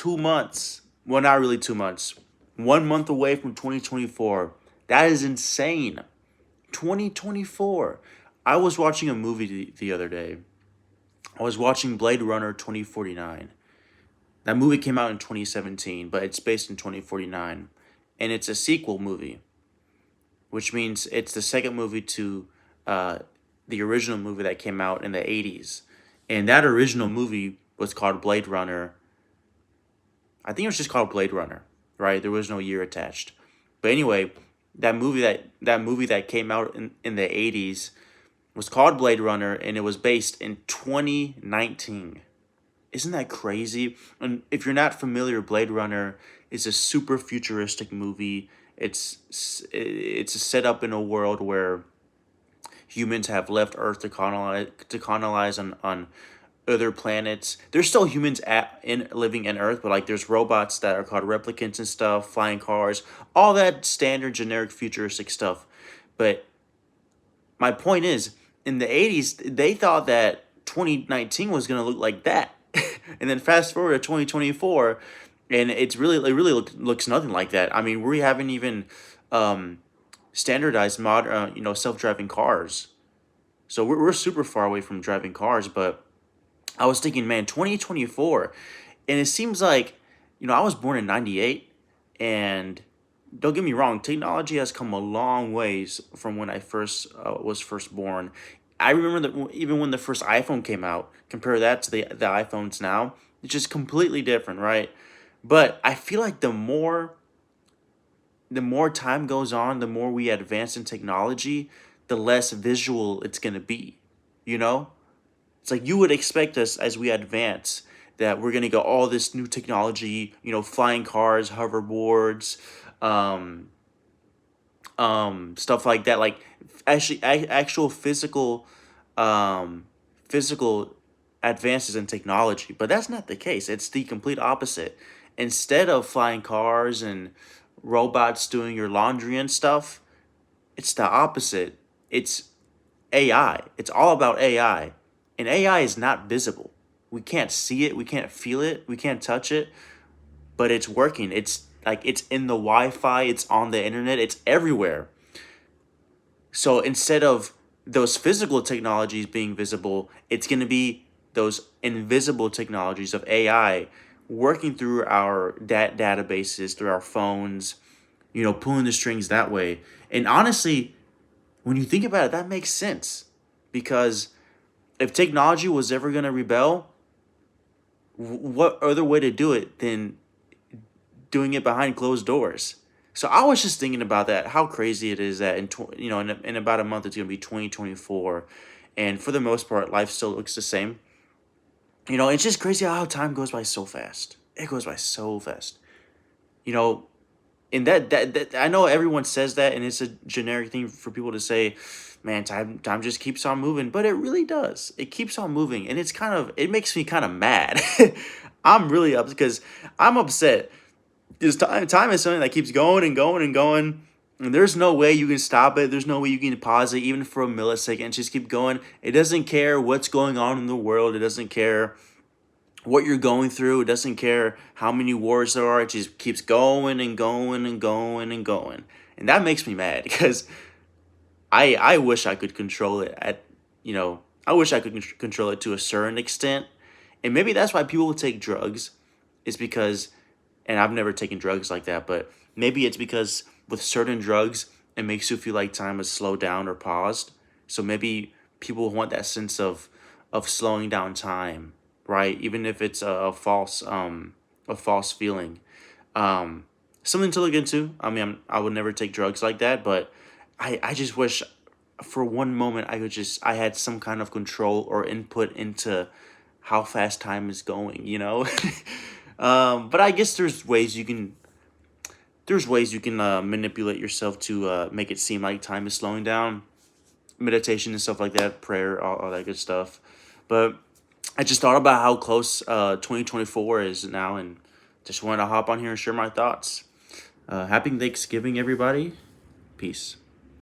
2 months. Well, not really 2 months. 1 month away from 2024. That is insane. 2024. I was watching a movie the other day. I was watching Blade Runner 2049. That movie came out in 2017, but it's based in 2049. And it's a sequel movie, which means it's the second movie to uh, the original movie that came out in the 80s. And that original movie was called Blade Runner. I think it was just called Blade Runner, right? There was no year attached. But anyway, that movie that came out in the 80s was called Blade Runner, and it was based in 2019. Isn't that crazy? And if you're not familiar, Blade Runner is a super futuristic movie. It's set up in a world where humans have left Earth to colonize on other planets. There's still humans in living in Earth, but like there's robots that are called replicants and stuff, flying cars, all that standard generic futuristic stuff. But my point is, in the 80s, they thought that 2019 was going to look like that. And then fast forward to 2024, and it really looks nothing like that. I mean, we haven't even um, standardized self-driving cars. So we're super far away from driving cars, but I was thinking, man, 2024, and it seems like, I was born in 98, and don't get me wrong, technology has come a long ways from when I was first born. I remember that even when the first iPhone came out, compare that to the iPhones now, it's just completely different, right? But I feel like the more time goes on, the more we advance in technology, the less visual it's gonna be. You know? It's like you would expect us as we advance that we're gonna go all this new technology, flying cars, hoverboards, um, stuff like that, like actual um, physical advances in technology. But that's not the case. It's the complete opposite. Instead of flying cars and robots doing your laundry and stuff, it's the opposite. It's AI. It's all about AI. And AI is not visible. We can't see it, we can't feel it, we can't touch it, but it's working. It's like it's in the Wi-Fi, it's on the internet, it's everywhere. So instead of those physical technologies being visible, it's going to be those invisible technologies of AI working through our databases, through our phones, pulling the strings that way. And honestly, when you think about it, that makes sense. Because if technology was ever going to rebel, what other way to do it than doing it behind closed doors? So I was just thinking about that, how crazy it is that in about a month it's gonna be 2024, and for the most part, life still looks the same. It's just crazy how time goes by so fast. It goes by so fast. You know, and that I know everyone says that, and it's a generic thing for people to say, "Man, time just keeps on moving," but it really does. It keeps on moving, and it makes me kind of mad. I'm really up because I'm upset. This time is something that keeps going and going and going. And there's no way you can stop it. There's no way you can pause it even for a millisecond. Just keep going. It doesn't care what's going on in the world. It doesn't care what you're going through. It doesn't care how many wars there are. It just keeps going and going and going and going. And that makes me mad because I wish I could control it I wish I could control it to a certain extent. And maybe that's why people take drugs, is because, and I've never taken drugs like that, but maybe it's because with certain drugs, it makes you feel like time is slowed down or paused. So maybe people want that sense of slowing down time, right? Even if it's a false feeling. Um, Something to look into. I mean, I would never take drugs like that, but I just wish for one moment I had some kind of control or input into how fast time is going. But I guess there's ways you can manipulate yourself to make it seem like time is slowing down. Meditation and stuff like that, prayer, all that good stuff. But I just thought about how close 2024 is now, and just wanted to hop on here and share my thoughts. Happy Thanksgiving, everybody. Peace.